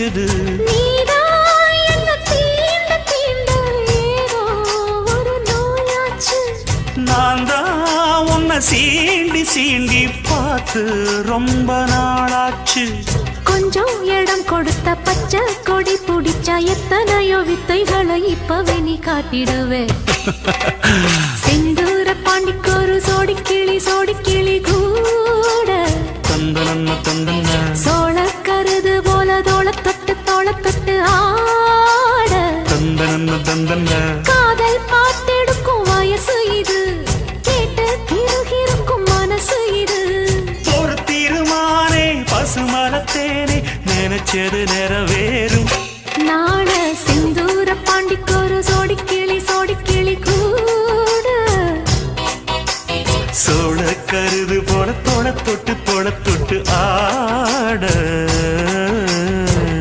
துடிக்குது. நான் தான் உன்னை சீண்டி சீண்டி பார்த்து ரொம்ப நாளாச்சு. கொஞ்சம் இடம் கொடுத்த பச்சை கொடி பிடிச்சா எத்தனையோ வித்தைகளை இப்பவே நீ காட்டிடுவே. செந்தூர பாண்டிக்கு ஒரு சோடி கிளி கூட தந்தன தந்தன சோழ கருது போல தோள தொட்டு ஆட தந்தன தந்தன காதல் பார்த்தெடுக்கும் வயசு இது, கேட்டு கிருகிருக்கும் மனசு இது. ஒரு தீர்மானே பசுமரத்தேனே நினைச்சது நிறைவேறும். நாள செந்தூர பாண்டிக்கு ஒரு சோடி கிளி கூட சோழ கருது போல தோள தொட்டு